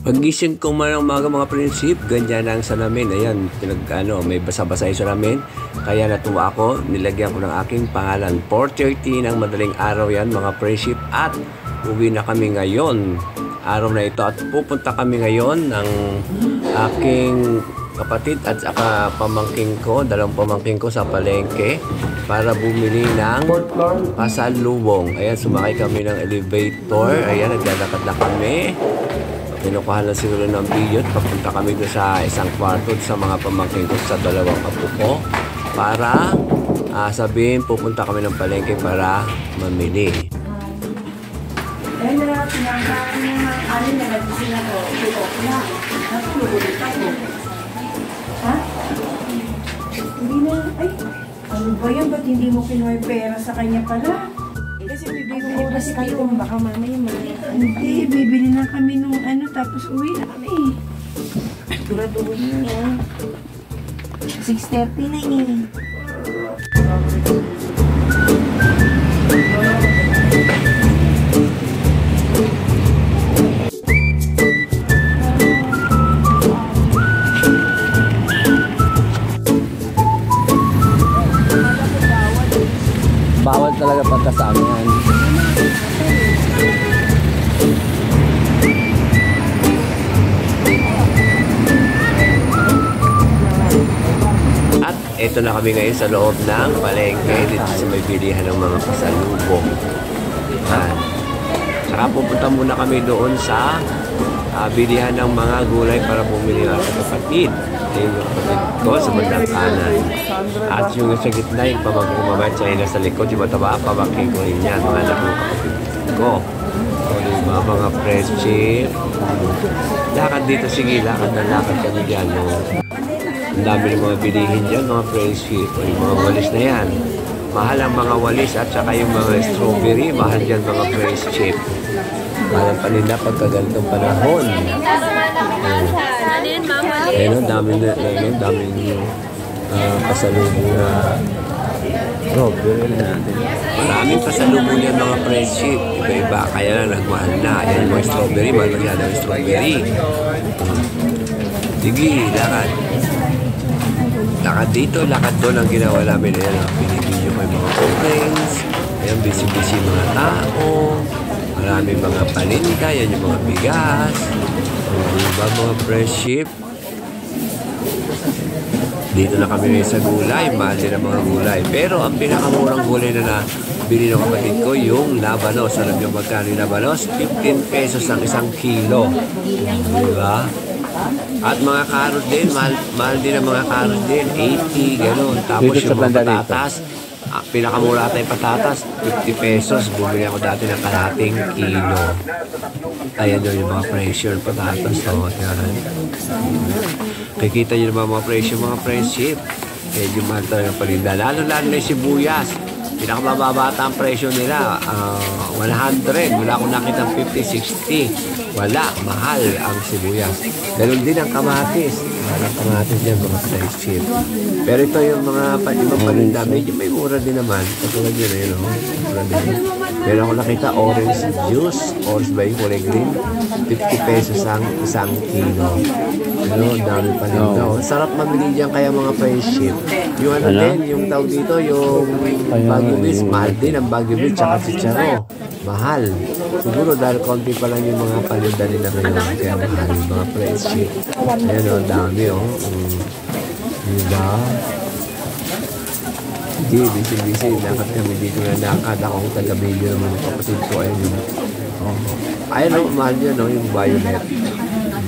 Pagising ko man ng mga prinsip, ganyan ang salamin. Ayan, may basa-basa yung salamin. Kaya natuwa ako, nilagyan ko ng aking pangalan. 4:30 ng madaling araw yan mga prinsip. At uwi na kami ngayon. Araw na ito. At pupunta kami ngayon ng aking kapatid at saka pamangking ko, dalawang pamangking ko sa palengke para bumili ng pasalubong. Ayan, sumakay kami ng elevator. Ayan, naglalakad na kami. Kinukuha lang siguro ng video at papunta kami doon sa isang kwarto sa mga pamangkin ko sa dalawang apo ko para sabihin pupunta kami ng palengke para mamili. Ayun na, pinangkaan niya ng alin na nagising ako. Ito na, natulog ako. Ha? Hindi na, ay, ano ba yan? Ba't hindi mo kinuha yung pera sa kanya pala? Kasi bibili mo oras kayo, baka mamaya hindi, bibili na kami nung ano, tapos uwi na kami. Siguraduhin nyo yan. 6:30 na eh. Bawal talaga pagkasama yan. At ito na kami ngayon sa loob ng palengke dito sa may bilihan ng mga pasalubong. Saka pupunta muna kami doon sa bilihan ng mga gulay para bumili ng kapatid. Yung kapatid ko sa bandang kanan. At yung sa gitna, yung pamangkin ko mamaya siya nasa likod, yung mataba, pamangkin ko rin yan, mga anak ng kapatid ko. So, diba, mga fresh chip. Lakad dito, sige, lakad na lakad kami dyan. No? Ang dami ng mga bilihin dyan, mga fresh chip. O yung mga walis na yan. Mahal ang mga walis at saka yung mga strawberry, mahal dyan mga fresh chip. Mahal pa nila pagkaganitong panahon. Ayun, dami pasalubong na strawberry natin. Maraming pasalubong yan mga friendship. Iba-iba, kaya lang nagmahal na. Ayan yung mga strawberry, mahal masyado yung strawberry. Sige, lakad. Lakad dito, lakad doon ang ginawa namin. Ayan, pinibigyo ko yung mga cookings. Ayan, busy-busy mga tao. Maraming mga paninda, yan yung mga bigas. Diba mga friendship? Dito na kami rin sa gulay, mahal din ang mga gulay. Pero ang pinakamurang gulay na nabili ng kapatid ko, yung labanos. Alam niyo magkano yung labanos? 15 pesos ang 1 kilo. Diba? At mga karos din, mahal din ang mga karos din. 80, gano'n. Tapos yung mga patatas, pinakamura tayong patatas, 50 pesos. Bumili ako dati ng kalating kilo. Ayan doon yung mga pressure patatas. So, yan. Kikita nyo naman mga presyo, mga friendship. Medyo mahal talaga palinda. Lalo-lalo na yung sibuyas. Pinakamababata ang presyo nila. 100. Wala akong nakita 50, 60. Wala. Mahal ang sibuyas. Ganun din ang kamatis. Mahal ang kamatis dyan, mga friendship. Pero ito yung mga ibang palinda. Medyo may mura din naman. Katulad yun, yun, mura din. Pero ako nakita orange juice. Orange ba yung kulay green? 50 pesos ang 1 kilo. Ano, dami pa rin daw. Sarap mamili dyan kaya mga friendship. Yung ano din, yung tawag dito, yung Baguio Beach, mahal din ang Baguio Beach tsaka chicharo. Mahal. Siguro dahil konti pa lang yung mga palinda nila ngayon. Kaya mahal yung mga friendship. Ayan o, dami o. Diba? Hindi, busy-busy. Lakad kami dito na lakad. Akong taga-video naman ng kapatid ko. Ayun yung ayun o, mahal yan o, yung violet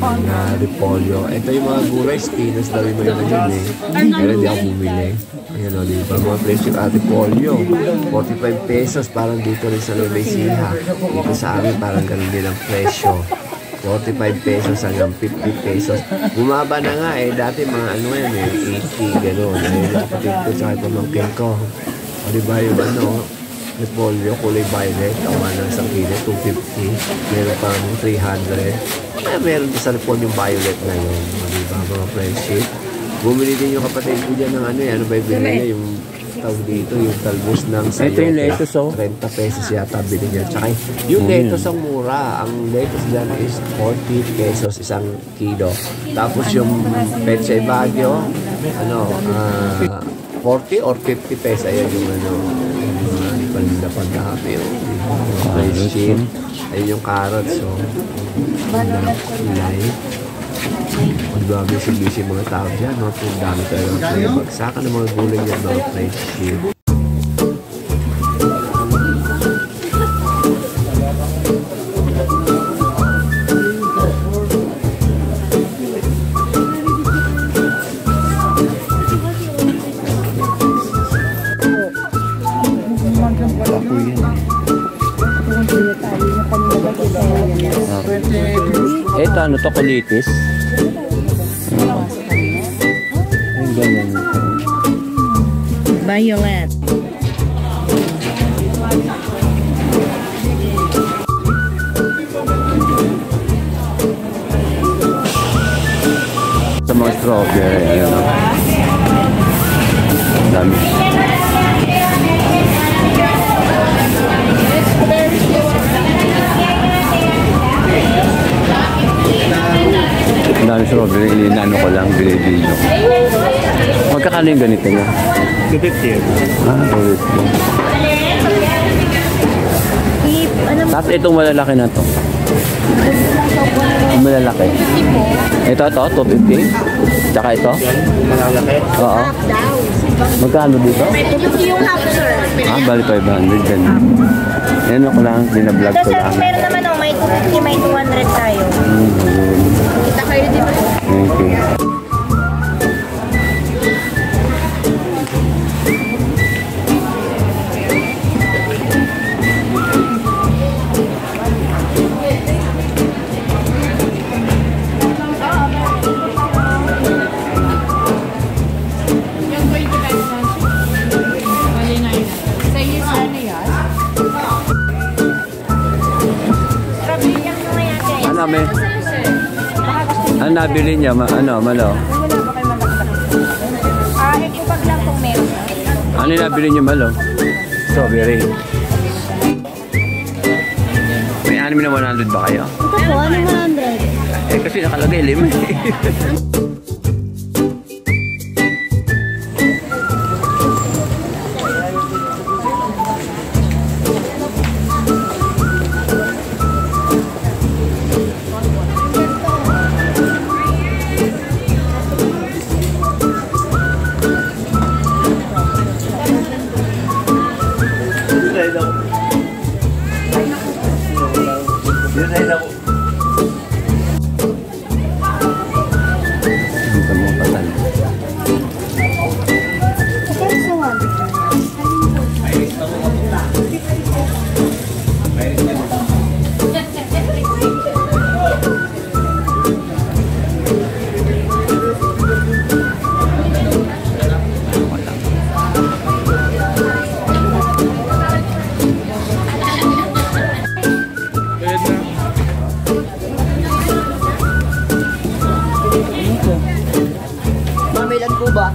na repolyo. Ito yung mga gulay, spinas na rin mo yun eh. Pero hindi ako bumili. Ayan o, diba? Mga presyo at repolyo. 45 pesos, parang dito rin sa Lubesiha. Dito sa amin, parang ganun din ang presyo. 45 pesos hanggang 50 pesos. Bumaba na nga eh. Dati mga ano yan eh, 80, gano'n. Ayun yung kapatid ko sa pamangkin ko. O diba yung ano, repolyo, kulay violet. Tawa ng 1 kilo, 250. Meron pang 300. Kaya meron din sa repolyo yung violet na yun. O diba mga friendship? Bumili din yung kapatid ko dyan ng ano eh. Ano ba yung binili niya? Yung tawag dito, yung talbos ng sayote. Ito yung lettuce, oh. 30 pesos yata bili niya. Tsaka yung lettuce ang mura. Ang lettuce dyan is 40 pesos isang kilo. Tapos yung Pechay Baguio, 40 or 50 pesos. Ayan yung paninda pagkahabi. Fresh ship. Ayun yung carrots. So, kulay. Ang dami busy mga tao dyan. No? Ang dami talaga. Bagsakan ng mga gulay yan, mga fresh ship. Ito ano to, kulitis? Ay, ganyan. Violet. Sa mga strawberry, ayun o. Dami. Dami strawberry, inano ko lang, binibilo. Magkakano yung ganito niya? 250. Ah, 250. Tapos itong malalaki na to. Yung malalaki. Ito, 250. Tsaka ito? Malalaki? Oo. Magkano dito? Yung half, sir. Bali 500 din. Yan ako lang, binablog ko lang. Meron naman may 250, may 200 tayo. Kita kayo din mo. Thank you. Ano nabili niya? Malo? Ito pag lang kung meron na. Ano nabili niya, Malo? Strawberry. May 6 na 100 ba kayo? Ito po, ano 100? Kasi nakalagay lima. Mamilan po ba?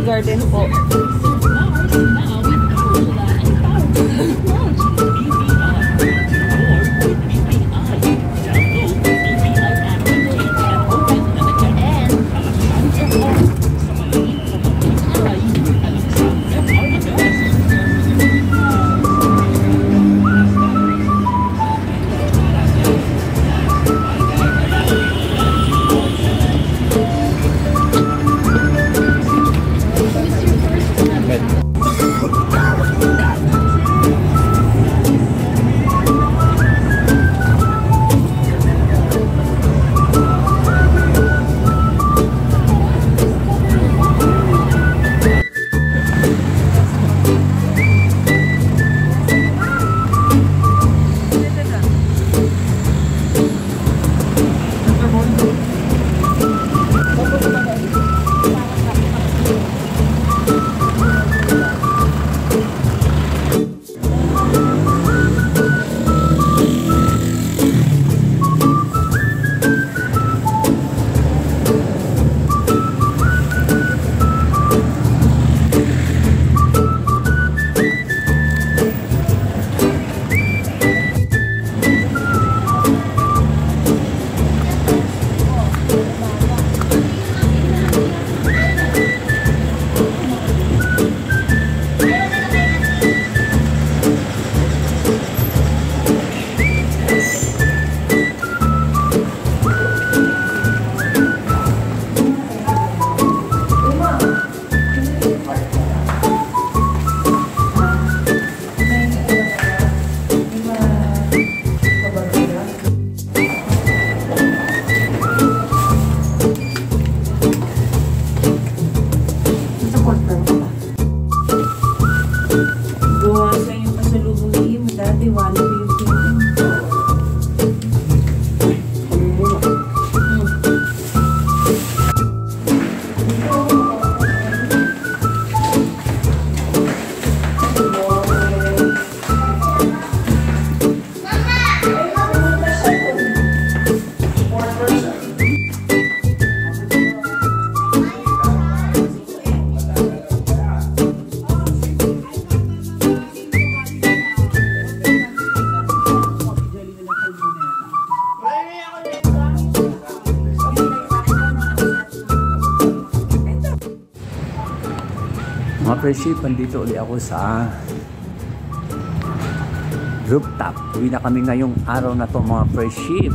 Garden po. Mga friendship, andito ulit ako sa rooftop. Uwi na kami ngayong araw na to mga friendship.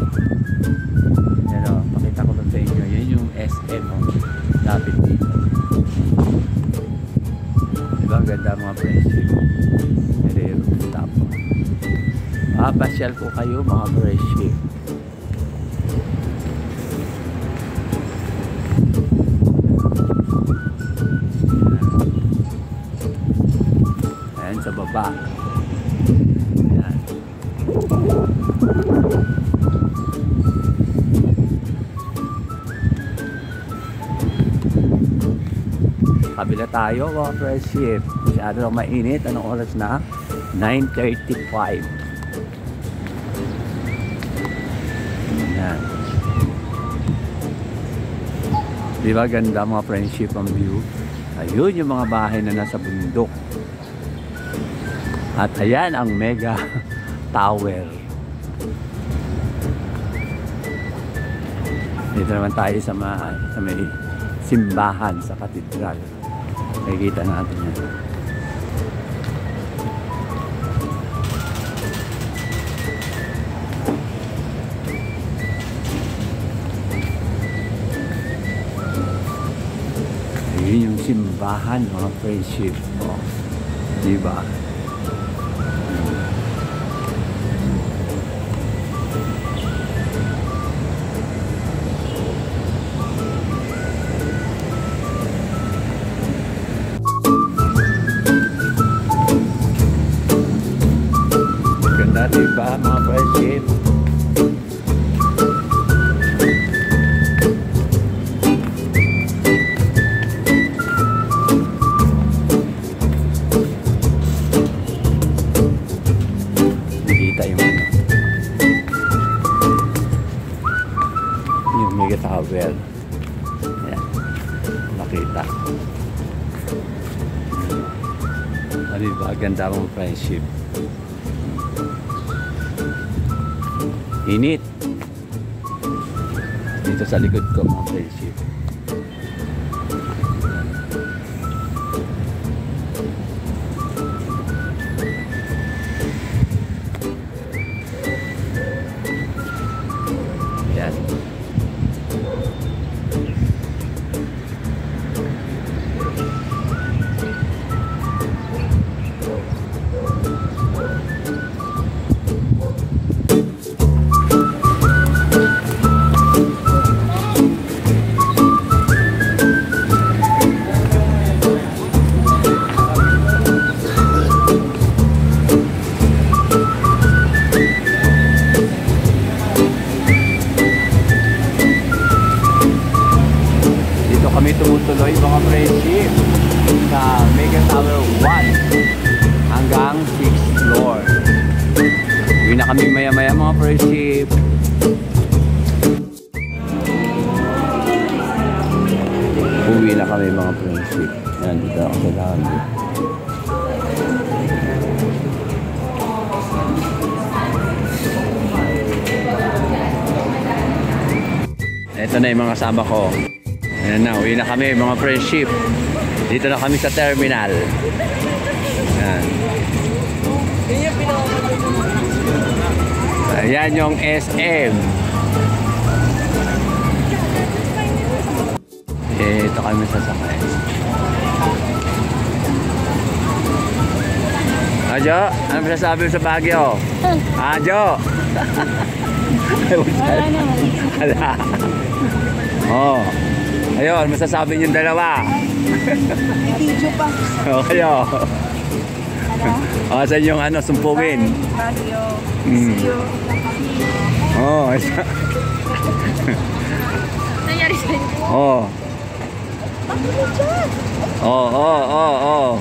Yan o, pakita ko lang sa inyo. Yan yung SM o. Lapit dito. Diba ang ganda mga friendship? Yan yung rooftop. Papasyal ko kayo mga friendship. Ayan sa baba. Ayan. Kabila tayo mga friendship. Masyado lang mainit. Anong oras na? 9:35. Ayan. Diba ganda mga friendship ang view? Ayun yung mga bahay na nasa bundok. At ayan ang mega tower. Dito naman tayo sa may simbahan sa katedral. Nakikita natin yan. Ayun yung simbahan mga friendship. Oh, diba? Ganda diba mga friendship? Yung mega tower. Ayan. Makita. Diba? Ganda mong friendship. Init. Dito sa likod ko mga friendship. Ayan. Kami tumutuloy mga friendship sa Mega Tower 1 hanggang 6th floor. Uwi na kami maya maya mga friendship. Uwi na kami mga friendship. Yan, dito ako sa dami. Ito na yung mga kasama ko. Ayan na, uwi na kami mga friendship. Dito na kami sa terminal. Ayan. Ayan yung SM. Ito kami sasakay. Ajo, ano masasabi mo sa Baguio? Ajo! Wala naman. Wala. Oh. Ayun, masasabi niyong dalawa. Video pa. Okay, oh. Saan yung sumpugin? Baguio. Mm. See you. Oh, Nangyari sa inyo. oh. Bakit mo dyan? Oh.